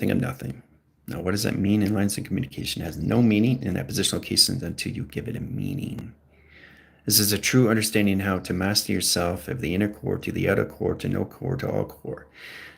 Thing of nothing. Now, what does that mean in lines of communication? It has no meaning in that positional location until you give it a meaning. This is a true understanding how to master yourself of the inner core to the outer core to no core to all core.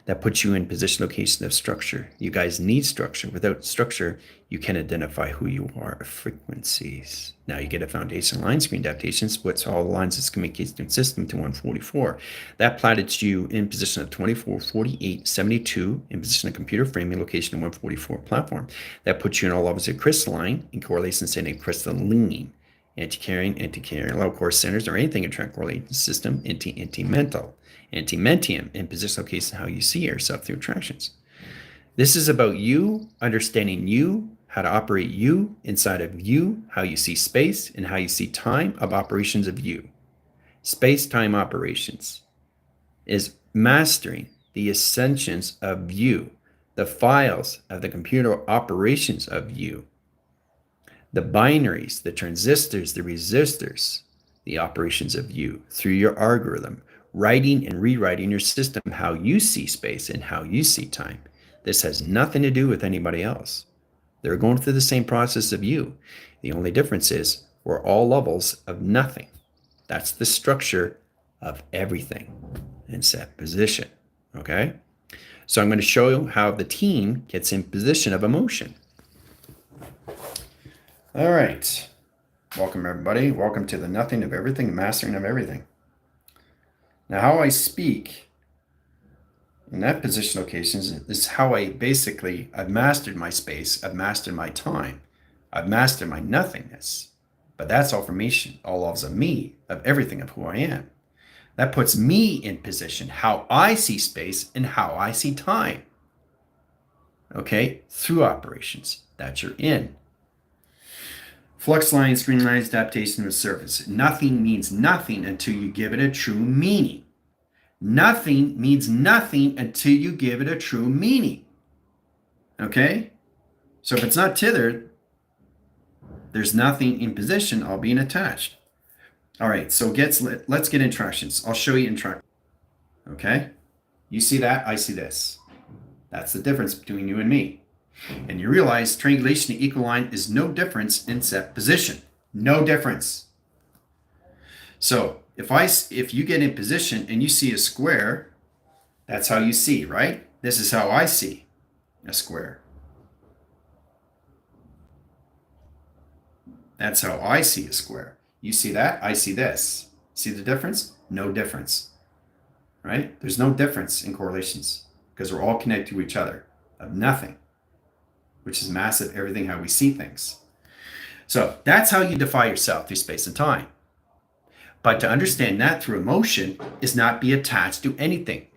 That puts you in position location of structure. You guys need structure. Without structure, you can identify who you are of frequencies. Now you get a foundation line screen adaptations, what's all the lines of communication system to 144. That platted you in position of 24, 48, 72, in position of computer framing location of 144 platform. That puts you in all levels of crystalline in correlation setting crystalline, anti-carrying, low core centers, or anything in track correlation system, anti-mental. Anti-mentium in position location, how you see yourself through attractions. This is about you understanding you, how to operate you inside of you, how you see space and how you see time of operations of you. Space-time operations is mastering the ascensions of you, the files of the computer operations of you, the binaries, the transistors, the resistors, the operations of you through your algorithm, writing and rewriting your system, how you see space and how you see time. This has nothing to do with anybody else. They're going through the same process of you. The only difference is we're all levels of nothing. That's the structure of everything in set position, okay? So I'm going to show you how the team gets in position of emotion. All right. Welcome, everybody. Welcome to the nothing of everything, mastering of everything. Now, how I speak in that position locations is how I've mastered my space, I've mastered my time, I've mastered my nothingness. But that's all formation, all levels of me, of everything of who I am. That puts me in position, how I see space and how I see time. Okay, through operations that you're in. Flux lines, screen lines, adaptation of surface. Nothing means nothing until you give it a true meaning. Nothing means nothing until you give it a true meaning. Okay? So if it's not tethered, there's nothing in position, all being attached. All right, so let's get interactions. I'll show you interaction. Okay? You see that, I see this. That's the difference between you and me. And you realize triangulation to equal line is no difference in set position. No difference. So if you get in position and you see a square, that's how you see, right? This is how I see a square. That's how I see a square. You see that? I see this. See the difference? No difference, right? There's no difference in correlations because we're all connected to each other of nothing, which is massive, everything, how we see things. So that's how you defy yourself through space and time. But to understand that through emotion is not be attached to anything,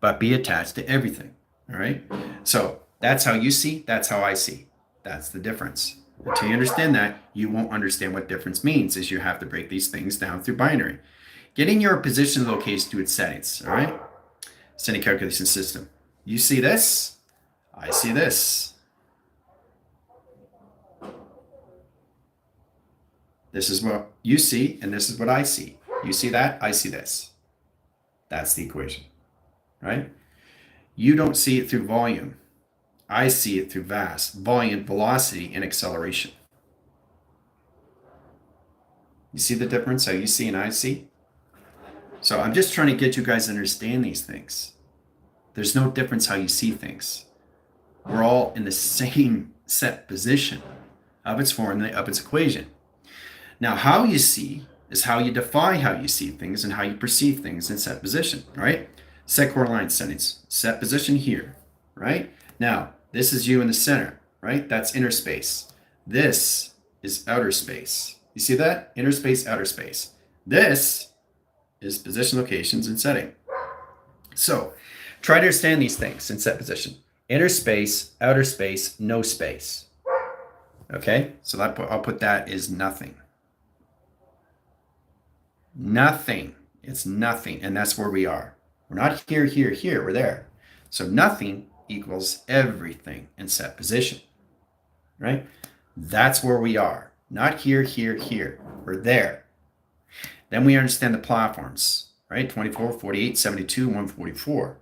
but be attached to everything, all right? So that's how you see, that's how I see. That's the difference. Until you understand that, you won't understand what difference means, is you have to break these things down through binary. Getting your position location to its settings, all right? Setting calculation system. You see this? I see this. This is what you see, and this is what I see. You see that, I see this. That's the equation, right? You don't see it through volume. I see it through volume, velocity, and acceleration. You see the difference, how you see and I see? So I'm just trying to get you guys to understand these things. There's no difference how you see things. We're all in the same set position of its formula, of its equation. Now, how you see is how you defy how you see things and how you perceive things in set position, right? Set core line settings, set position here, right? Now, this is you in the center, right? That's inner space. This is outer space. You see that? Inner space, outer space. This is position locations and setting. So try to understand these things in set position. Inner space, outer space, no space. Okay, so I'll put that as nothing. Nothing. It's nothing, and that's where we are. We're not here, here, here. We're there. So nothing equals everything in set position, right? That's where we are. Not here, here, here. We're there. Then we understand the platforms, right? 24, 48, 72, 144.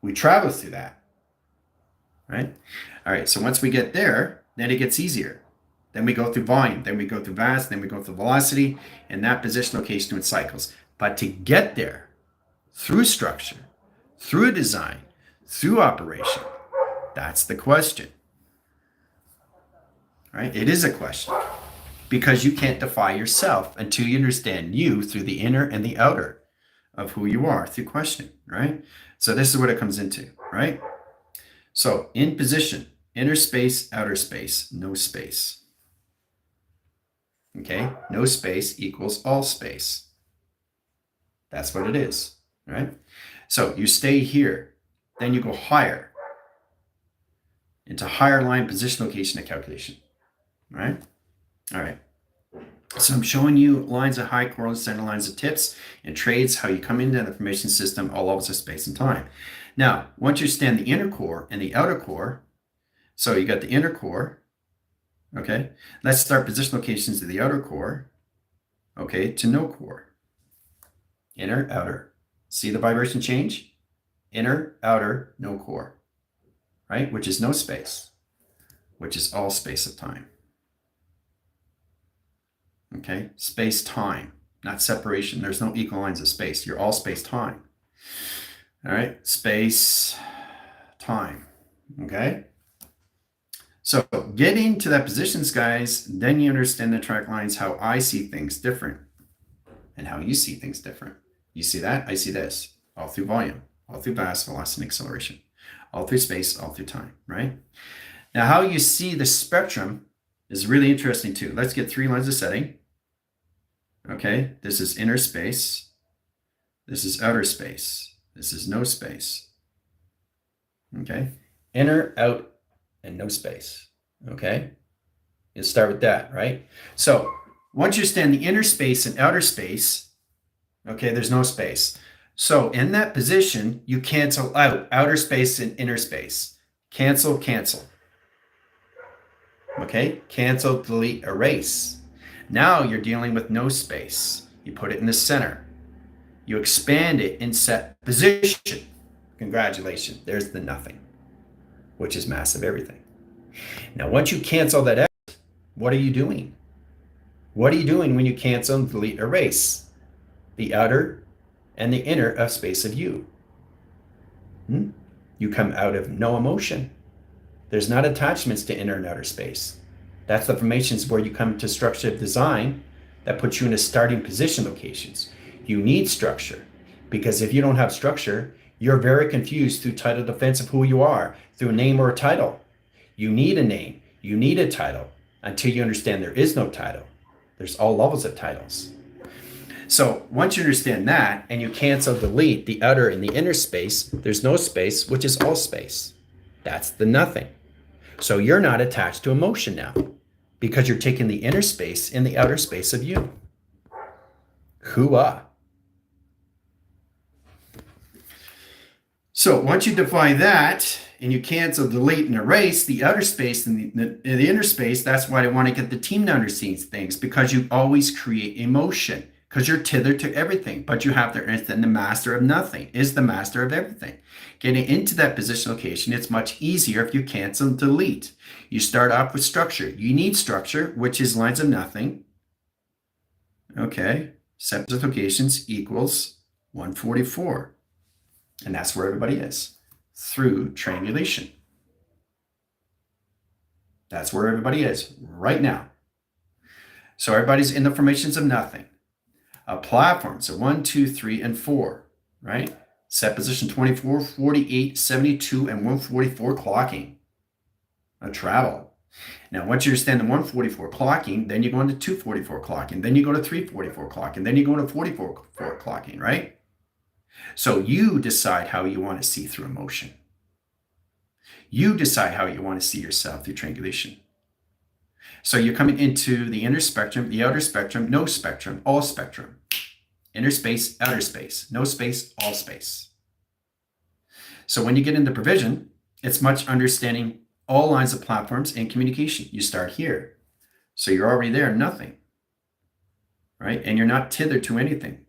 We travel through that, right? All right, so once we get there, then it gets easier. Then we go through volume, then we go through mass, then we go through velocity, and that position location in cycles. But to get there, through structure, through design, through operation, that's the question, right? It is a question because you can't defy yourself until you understand you through the inner and the outer of who you are through questioning, right? So this is what it comes into, right? So in position, inner space, outer space, no space. Okay, no space equals all space. That's what it is, right? So you stay here, then you go higher into higher line position location of calculation, right? All right. So I'm showing you lines of high correlates, center lines of tips, and trades, how you come into the information system, all levels of space and time. Now, once you understand the inner core and the outer core, so you got the inner core, okay? Let's start position locations of the outer core, okay, to no core. Inner, outer. See the vibration change? Inner, outer, no core, right? Which is no space, which is all space of time. Okay, space time, not separation. There's no equal lines of space. You're all space time. All right, space time. Okay. So getting to that positions, guys, then you understand the track lines, how I see things different and how you see things different. You see that? I see this. All through volume, all through mass, velocity, and acceleration, all through space, all through time, right? Now, how you see the spectrum is really interesting too. Let's get 3 lines of setting. Okay, this is inner space. This is outer space. This is no space. Okay, inner, out, and no space. Okay, you start with that, right? So once you understand the inner space and outer space, okay, there's no space. So in that position, you cancel out outer space and inner space. Cancel, cancel. Okay, cancel, delete, erase. Now you're dealing with no space. You put it in the center. You expand it in set position. Congratulations, there's the nothing, which is mass of everything. Now, once you cancel that out, what are you doing? What are you doing when you cancel, delete, erase the outer and the inner of space of you? You come out of no emotion. There's not attachments to inner and outer space. That's the formations where you come to structured design that puts you in a starting position locations. You need structure because if you don't have structure, you're very confused through title defense of who you are, through a name or a title. You need a name, you need a title until you understand there is no title. There's all levels of titles. So once you understand that and you cancel, delete the outer and the inner space, there's no space, which is all space. That's the nothing. So you're not attached to emotion now because you're taking the inner space and the outer space of you. Hoo-ah. So once you define that and you cancel, delete, and erase the outer space and the inner space, that's why I want to get the team to understand things, because you always create emotion because you're tethered to everything, but you have to understand the master of nothing is the master of everything. Getting into that position location, it's much easier if you cancel and delete. You start off with structure. You need structure, which is lines of nothing. Okay, set locations equals 144. And that's where everybody is, through triangulation. That's where everybody is right now. So everybody's in the formations of nothing. A platform, so 1, 2, 3, and 4, right? Set position 24, 48, 72, and 144 clocking. A travel. Now, once you understand the 144 clocking, then you go into 244 clocking, then you go to 344 clocking, then you go to 44 clocking, right? So you decide how you want to see through emotion. You decide how you want to see yourself through triangulation. So you're coming into the inner spectrum, the outer spectrum, no spectrum, all spectrum. Inner space, outer space, no space, all space. So when you get into provision, it's much understanding all lines of platforms and communication. You start here. So you're already there, nothing, right? And you're not tethered to anything.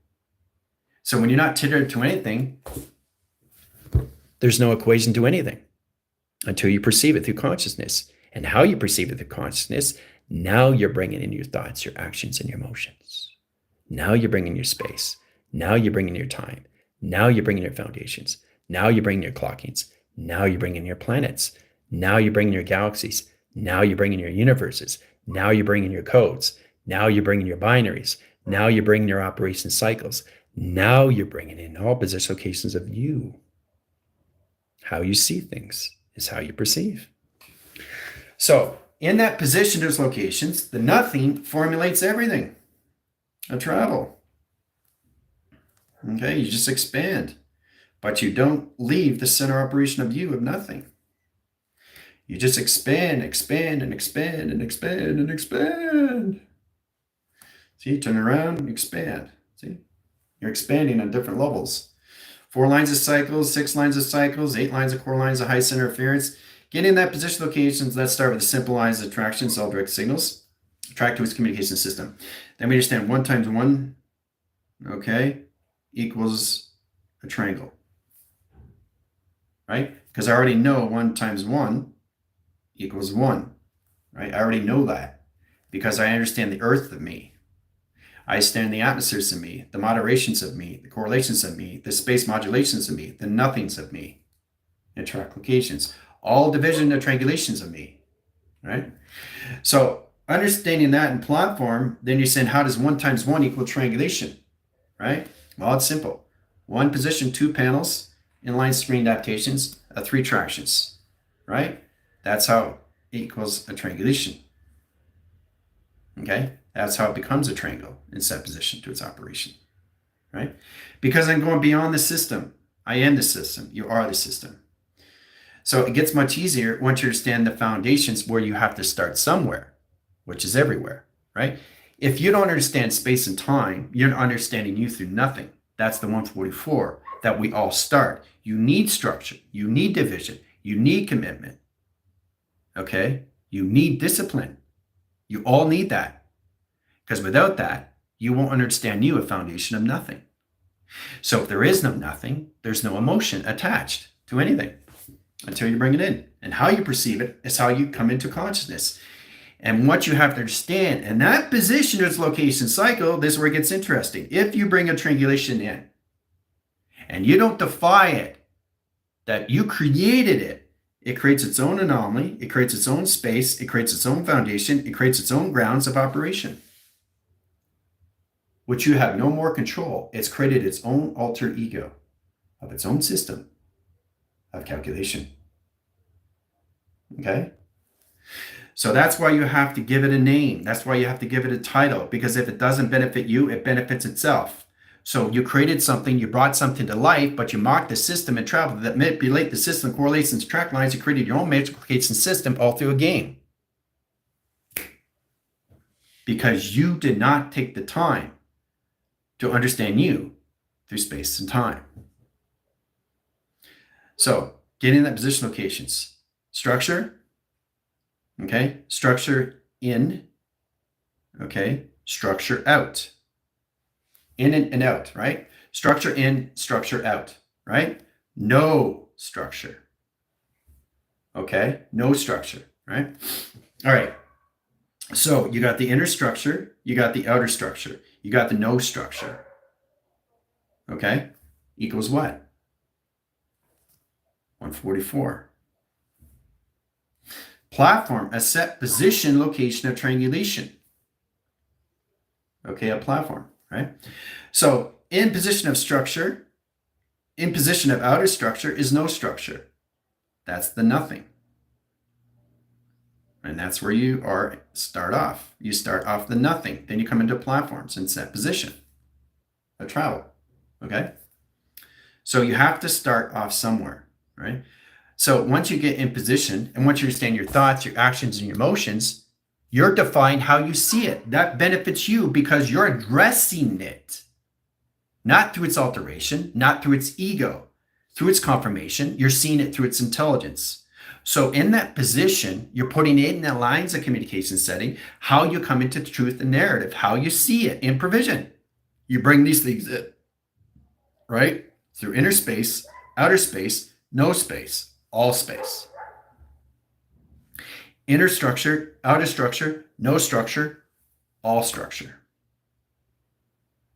So when you're not tethered to anything, There's no equation to anything until you perceive it through consciousness. And how you perceive it through consciousness, now you're bringing in your thoughts, your actions, and your emotions. Now you're bringing your space. Now you're bringing your time. Now you're bringing your foundations. Now you're bringing your clockings. Now you're bringing your planets. Now you're bringing your galaxies. Now you're bringing your universes. Now you're bringing your codes. Now you're bringing your binaries. Now you're bringing your operation cycles. Now you're bringing in all position locations of you. How you see things is how you perceive. So in that position, those locations, the nothing formulates everything. A travel. Okay, you just expand, but you don't leave the center operation of you of nothing. You just expand, expand, and expand, and expand, and expand. See, turn around, expand. See, you're expanding on different levels. 4 lines of cycles, 6 lines of cycles, 8 lines of core lines of high center interference. Get in that position locations. Let's start with the simple lines of attraction, cell direct signals. Attract to its communication system. Then we understand 1 times 1, okay, equals a triangle. Right? Because I already know 1 times 1 equals 1. Right? I already know that because I understand the earth of me. I understand the atmospheres of me, the moderations of me, the correlations of me, the space modulations of me, the nothings of me, interact locations, all division and triangulations of me, right? So understanding that in platform, then you're saying, how does 1 times 1 equal triangulation, right? Well, it's simple. 1 position, 2 panels, inline screen adaptations, 3 tractions, right? That's how it equals a triangulation, okay? That's how it becomes a triangle in set position to its operation, right? Because I'm going beyond the system. I am the system. You are the system. So it gets much easier once you understand the foundations where you have to start somewhere, which is everywhere, right? If you don't understand space and time, you're understanding you through nothing. That's the 144 that we all start. You need structure. You need division. You need commitment, okay? You need discipline. You all need that. Because without that, you won't understand you, a foundation of nothing. So if there is no nothing, there's no emotion attached to anything until you bring it in. And how you perceive it is how you come into consciousness. And what you have to understand, and that position of its location cycle, this is where it gets interesting. If you bring a triangulation in and you don't defy it, that you created it, it creates its own anomaly, it creates its own space, it creates its own foundation, it creates its own grounds of operation, which you have no more control. It's created its own alter ego of its own system of calculation. Okay? So that's why you have to give it a name. That's why you have to give it a title, because if it doesn't benefit you, it benefits itself. So you created something, you brought something to life, but you mocked the system and traveled that manipulate the system, correlations, track lines. You created your own multiplication system all through a game. Because you did not take the time to understand you through space and time. So getting that position locations, structure, okay, structure in, okay, structure out, in and out, right? Structure in, structure out, right? No structure, okay? No structure, right? All right. So you got the inner structure, you got the outer structure, you got the no structure, okay? Equals what? 144. Platform, a set position, location of triangulation. Okay, a platform, right? So in position of structure, in position of outer structure is no structure. That's the nothing. And that's where you start off. You start off the nothing. Then you come into platforms and set position, a travel, okay? So you have to start off somewhere, right? So once you get in position and once you understand your thoughts, your actions, and your emotions, you're defining how you see it. That benefits you because you're addressing it, not through its alteration, not through its ego, through its confirmation. You're seeing it through its intelligence. So in that position, you're putting it in the lines of communication setting, how you come into the truth and narrative, how you see it in provision. You bring these things in, right? Through inner space, outer space, no space, all space. Inner structure, outer structure, no structure, all structure.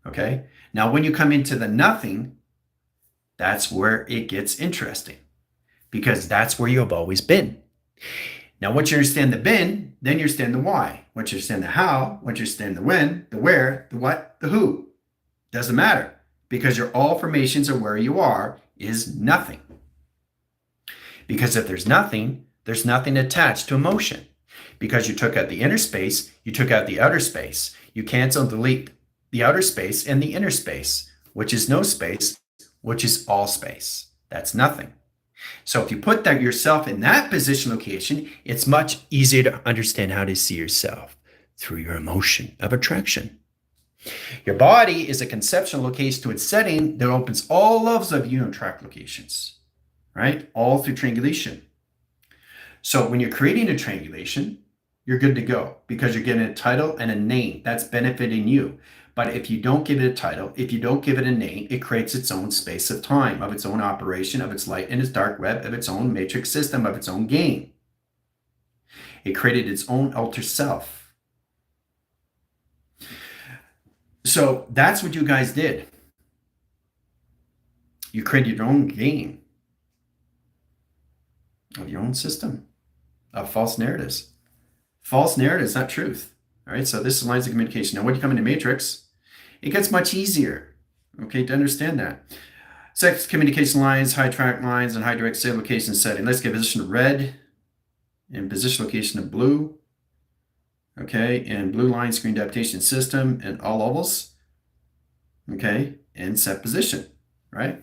Okay? Now, when you come into the nothing, that's where it gets interesting, because that's where you've always been. Now, once you understand the been, then you understand the why. Once you understand the how, once you understand the when, the where, the what, the who. Doesn't matter, because your all formations of where you are is nothing. Because if there's nothing attached to emotion. Because you took out the inner space, you took out the outer space. You cancel and delete the outer space and the inner space, which is no space, which is all space. That's nothing. So if you put that yourself in that position location, it's much easier to understand how to see yourself through your emotion of attraction. Your body is a conceptual location to its setting that opens all levels of unitrack locations, right? All through triangulation. So when you're creating a triangulation, you're good to go because you're getting a title and a name that's benefiting you. But if you don't give it a title, if you don't give it a name, it creates its own space of time, of its own operation, of its light and its dark web, of its own matrix system, of its own game. It created its own alter self. So that's what you guys did. You created your own game of your own system of false narratives. False narratives, not truth. All right, so this is lines of communication. Now, when you come into matrix, it gets much easier, okay, to understand that. Sex communication lines, high track lines, and high direct state location setting. Let's get position of red and position location of blue. Okay, and blue line screen adaptation system and all levels. Okay, and set position, right?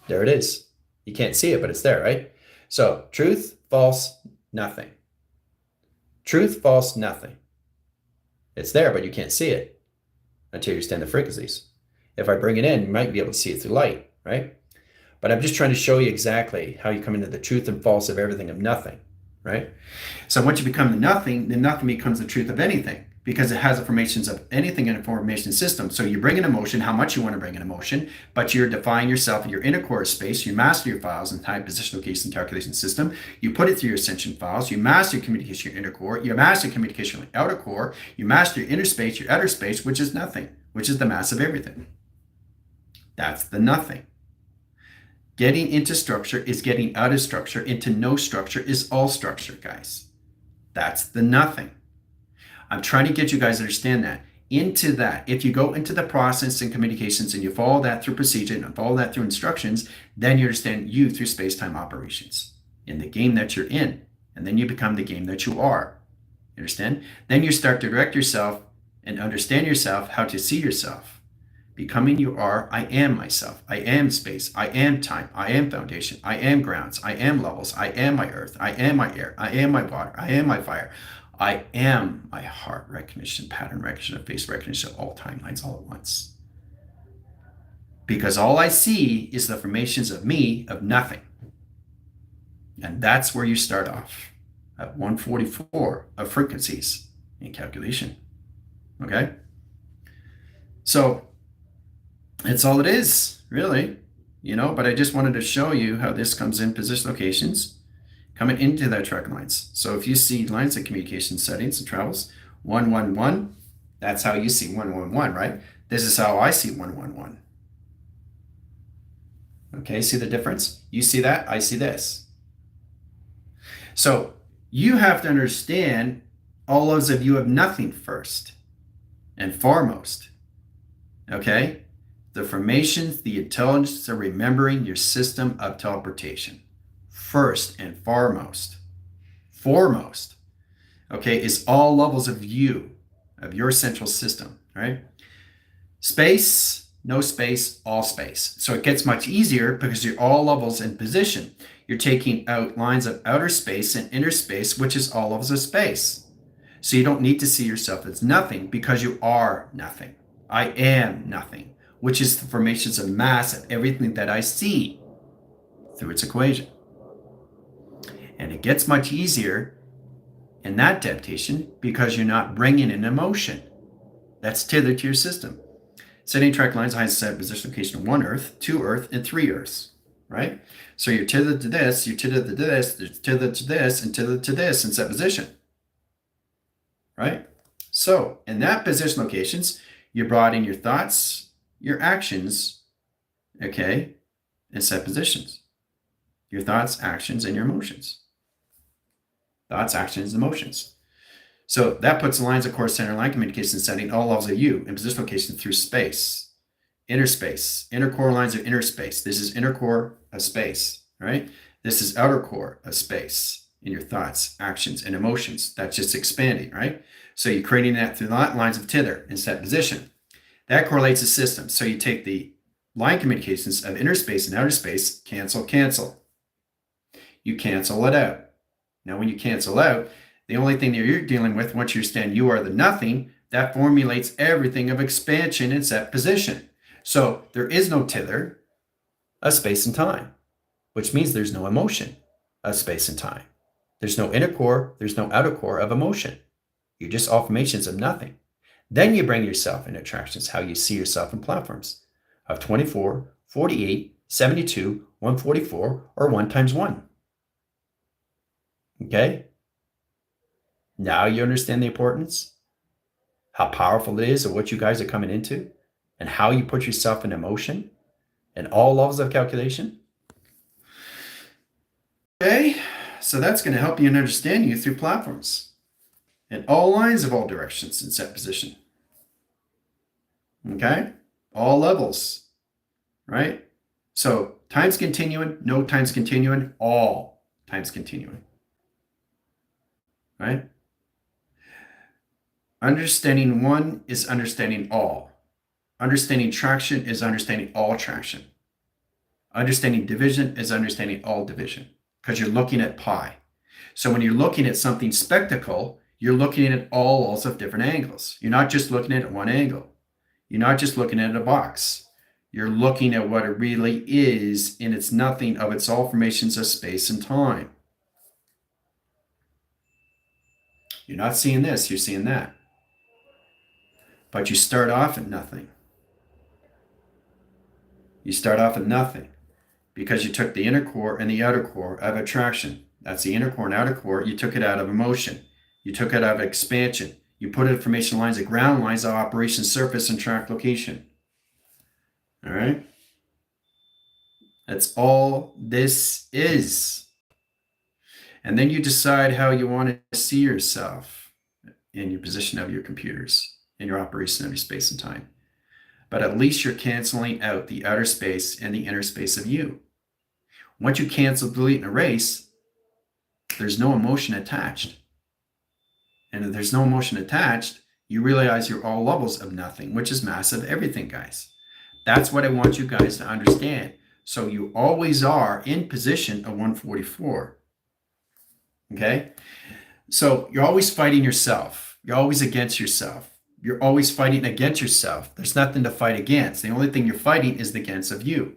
There it is. You can't see it, but it's there, right? So truth, false, nothing. Truth, false, nothing. It's there, but you can't see it until you understand the frequencies. If I bring it in, you might be able to see it through light, right? But I'm just trying to show you exactly how you come into the truth and false of everything of nothing, right? So once you become the nothing, then nothing becomes the truth of anything because it has the formations of anything in a formation system. So you bring in emotion, how much you want to bring in emotion, but you're defining yourself in your inner core space. You master your files in time, position, location, calculation system. You put it through your ascension files. You master your communication, your inner core. You master communication, your outer core. You master your inner space, your outer space, which is nothing, which is the mass of everything. That's the nothing. Getting into structure is getting out of structure. Into no structure is all structure, guys. That's the nothing. I'm trying to get you guys to understand that. Into that, if you go into the process and communications and you follow that through procedure and follow that through instructions, then you understand you through space-time operations in the game that you're in. And then you become the game that you are. You understand? Then you start to direct yourself and understand yourself, how to see yourself. Becoming you are, I am myself. I am space. I am time. I am foundation. I am grounds. I am levels. I am my earth. I am my air. I am my water. I am my fire. I am my heart recognition, pattern recognition, face recognition, all timelines all at once. Because all I see is the formations of me, of nothing. And that's where you start off at 144 of frequencies in calculation. Okay? So that's all it is, really. But I just wanted to show you how this comes in position locations coming into that track lines. So if you see lines of communication settings and travels, 111, that's how you see 111, right? This is how I see 111. Okay, see the difference? You see that, I see this. So you have to understand all those of you have nothing first and foremost. Okay? The formations, the intelligence of remembering your system of teleportation. First and foremost, okay, is all levels of you, of your central system, right? Space, no space, all space. So it gets much easier because you're all levels in position. You're taking out lines of outer space and inner space, which is all levels of space. So you don't need to see yourself as nothing because you are nothing. I am nothing, which is the formations of mass of everything that I see through its equation. And it gets much easier in that adaptation because you're not bringing in emotion. That's tethered to your system. Setting track lines, highest set position location of 1 Earth, 2 Earth, and 3 Earths. right? So you're tethered to this, you're tethered to this, you're tethered to this, and tethered to this in set position, right? So in that position locations, you brought in your thoughts, your actions, okay, in set positions. Your thoughts, actions, and your emotions. Thoughts, actions, emotions. So that puts the lines of core center line communication setting all levels of you in position location through space. Inner space. Inner core lines are inner space. This is inner core of space, right? This is outer core of space in your thoughts, actions, and emotions. That's just expanding, right? So you're creating that through lines of tether in set position. That correlates the system. So you take the line communications of inner space and outer space, cancel, cancel. You cancel it out. Now, when you cancel out, the only thing that you're dealing with, once you understand you are the nothing, that formulates everything of expansion in set position. So there is no tether of space and time, which means there's no emotion of space and time. There's no inner core, there's no outer core of emotion. You're just all formations of nothing. Then you bring yourself in attractions, how you see yourself in platforms of 24, 48, 72, 144, or 1 times 1. Okay? Now you understand the importance, how powerful it is of what you guys are coming into, and how you put yourself in emotion and all levels of calculation. Okay, so that's going to help you in understanding you through platforms and all lines of all directions in set position. Okay, all levels, right? So times continuing, no times continuing, all times continuing, right? Understanding one is understanding all. Understanding traction is understanding all traction. Understanding division is understanding all division, because you're looking at pi. So when you're looking at something spectacle, you're looking at all levels of different angles. You're not just looking at one angle. You're not just looking at a box. You're looking at what it really is in its nothing of its all formations of space and time. You're not seeing this, you're seeing that. But you start off at nothing. You start off at nothing because you took the inner core and the outer core of attraction. That's the inner core and outer core. You took it out of emotion. You took it out of expansion. You put information lines at ground lines of operation surface and track location. All right? That's all this is. And then you decide how you want to see yourself in your position of your computers, in your operation of your space and time. But at least you're canceling out the outer space and the inner space of you. Once you cancel, delete, and erase, there's no emotion attached. And if there's no emotion attached, you realize you're all levels of nothing, which is massive everything, guys. That's what I want you guys to understand. So you always are in position of 144. Okay? So you're always fighting yourself. You're always against yourself. You're always fighting against yourself. There's nothing to fight against. The only thing you're fighting is the against of you.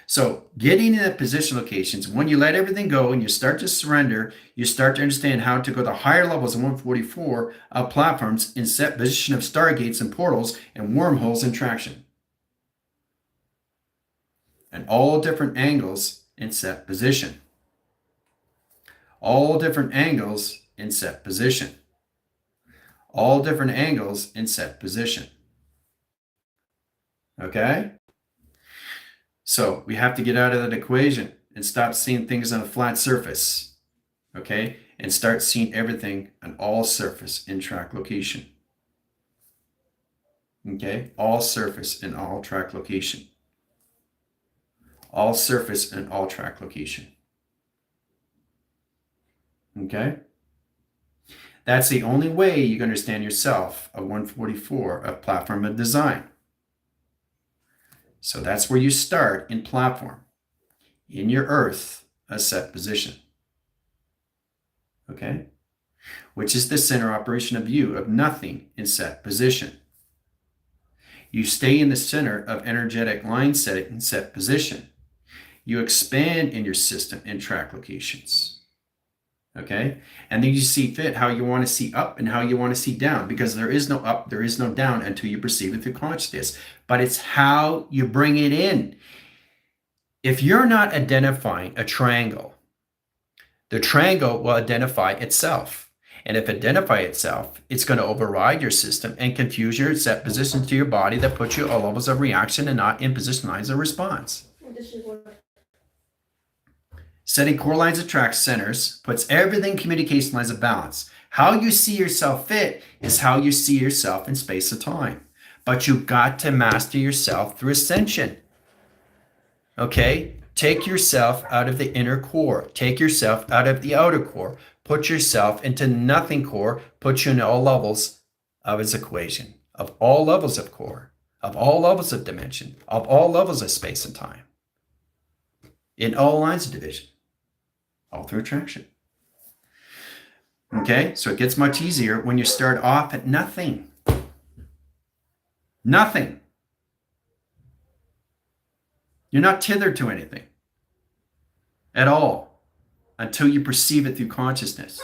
So getting in that position locations, when you let everything go and you start to surrender, you start to understand how to go to higher levels of 144 of platforms in set position of stargates and portals and wormholes and traction. And all different angles in set position. All different angles in set position. All different angles in set position. Okay? So we have to get out of that equation and stop seeing things on a flat surface. Okay? And start seeing everything on all surface in track location. Okay? All surface in all track location. All surface in all track location. Okay? That's the only way you can understand yourself of 144 of platform and design. So that's where you start in platform, in your earth, a set position. Okay? Which is the center operation of you, of nothing in set position. You stay in the center of energetic line setting in set position. You expand in your system in track locations. Okay? And then you see fit how you want to see up and how you want to see down, because there is no up, there is no down until you perceive it through consciousness. But it's how you bring it in. If you're not identifying a triangle, the triangle will identify itself. And if it identifies itself, it's going to override your system and confuse your set positions to your body that puts you at levels of reaction and not in position lines of response. Setting core lines of track centers puts everything in communication lines of balance. How you see yourself fit is how you see yourself in space and time. But you've got to master yourself through ascension. Okay? Take yourself out of the inner core. Take yourself out of the outer core. Put yourself into nothing core. Put you in all levels of its equation, of all levels of core, of all levels of dimension, of all levels of space and time, in all lines of division, all through attraction. Okay, so it gets much easier when you start off at nothing. Nothing. You're not tethered to anything at all until you perceive it through consciousness.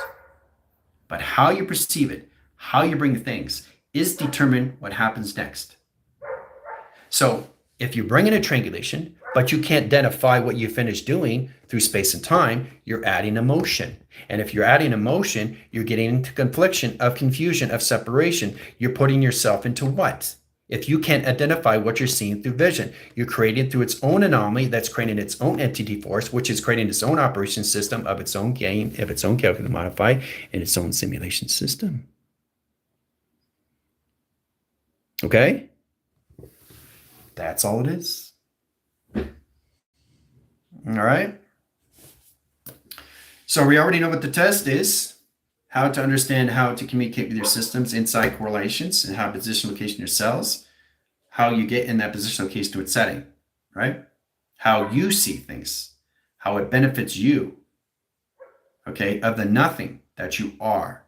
But how you perceive it, how you bring things, is determined what happens next. So if you bring in a triangulation, but you can't identify what you finished doing through space and time, you're adding emotion. And if you're adding emotion, you're getting into confliction, of confusion, of separation. You're putting yourself into what? If you can't identify what you're seeing through vision, you're creating through its own anomaly that's creating its own entity force, which is creating its own operation system of its own game, of its own calculated modify, and its own simulation system. Okay? That's all it is. All right. So we already know what the test is, how to understand how to communicate with your systems inside correlations and how to position location your cells, how you get in that position location to its setting, right? How you see things, how it benefits you, okay, of the nothing that you are,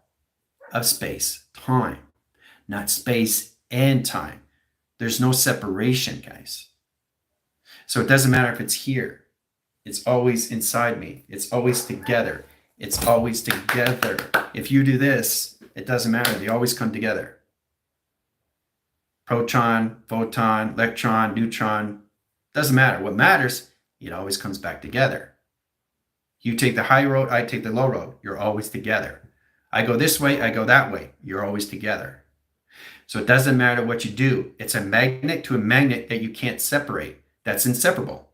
of space, time, not space and time. There's no separation, guys. So it doesn't matter if it's here. It's always inside me. It's always together. It's always together. If you do this, it doesn't matter. They always come together. Proton, photon, electron, neutron. Doesn't matter. What matters, it always comes back together. You take the high road, I take the low road. You're always together. I go this way, I go that way. You're always together. So it doesn't matter what you do. It's a magnet to a magnet that you can't separate. That's inseparable.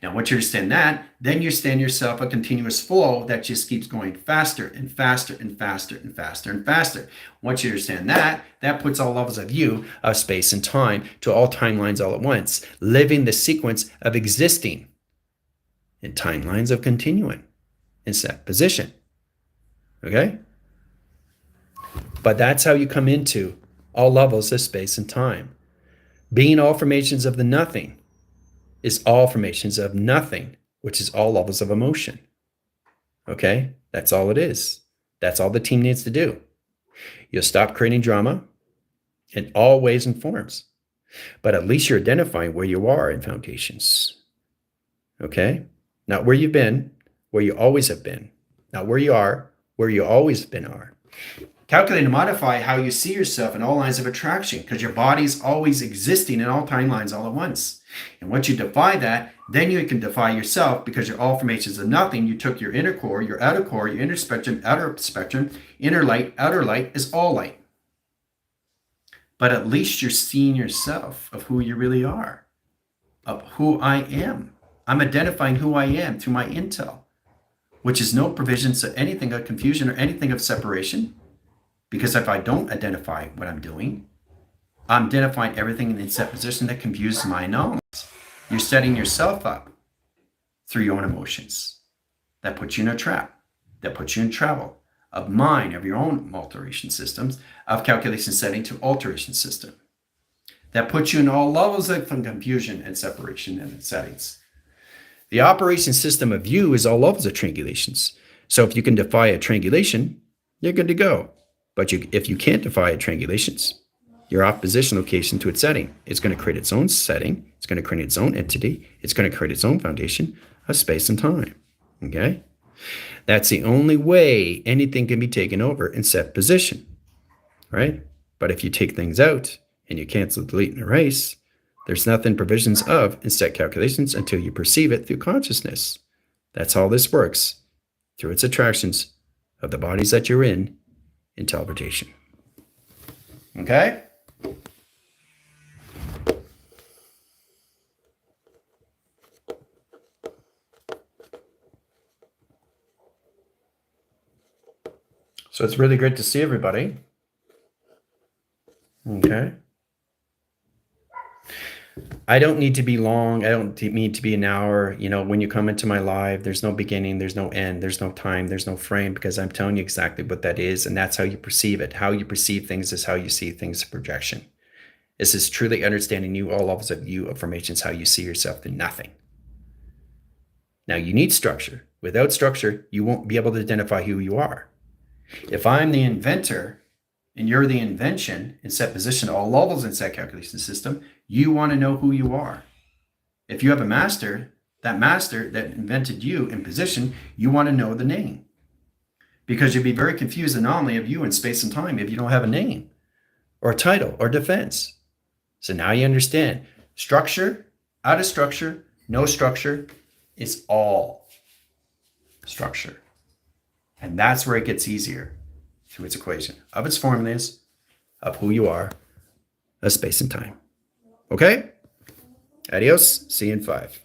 Now, once you understand that, then you understand yourself a continuous flow that just keeps going faster and faster and faster and faster and faster. Once you understand that, that puts all levels of you, of space and time, to all timelines all at once, living the sequence of existing in timelines of continuing in set position. Okay? But that's how you come into all levels of space and time. Being all formations of the nothing is all formations of nothing, which is all levels of emotion. Okay? That's all it is. That's all the team needs to do. You'll stop creating drama in all ways and forms. But at least you're identifying where you are in foundations. Okay? Not where you've been, where you always have been. Not where you are, where you always been are. Calculate and modify how you see yourself in all lines of attraction, because your body's always existing in all timelines all at once. And once you defy that, then you can defy yourself, because you're all formations of nothing. You took your inner core, your outer core, your inner spectrum, outer spectrum, inner light, outer light is all light. But at least you're seeing yourself of who you really are, of who I am. I'm identifying who I am through my intel, which is no provisions of anything of confusion or anything of separation. Because if I don't identify what I'm doing, I'm identifying everything in the set position that confuses my knowledge. You're setting yourself up through your own emotions. That puts you in a trap. That puts you in travel of mind, of your own alteration systems, of calculation setting to alteration system. That puts you in all levels of confusion and separation and settings. The operation system of you is all levels of triangulations. So if you can defy a triangulation, you're good to go. But if you can't defy triangulations, your off position location to its setting, it's going to create its own setting. It's going to create its own entity. It's going to create its own foundation of space and time. Okay? That's the only way anything can be taken over in set position, right? But if you take things out and you cancel, delete, and erase, There's nothing provisions of in set calculations until you perceive it through consciousness. That's how this works, through its attractions of the bodies that you're in teleportation. Okay? So it's really great to see everybody. Okay. I don't need to be long. I don't need to be an hour. You know, when you come into my live, there's no beginning, there's no end, there's no time, there's no frame, because I'm telling you exactly what that is. And that's how you perceive it. How you perceive things is how you see things, projection. This is truly understanding you, all levels of you, affirmations, how you see yourself through nothing. Now you need structure. Without structure, you won't be able to identify who you are. If I'm the inventor and you're the invention in set position, all levels in set calculation system, you want to know who you are. If you have a master that invented you in position, you want to know the name. Because you'd be very confused anomaly of you in space and time if you don't have a name or a title or defense. So now you understand structure, out of structure, no structure is all structure. And that's where it gets easier through its equation of its formulas of who you are, of space and time. Okay? Adios. See you in 5.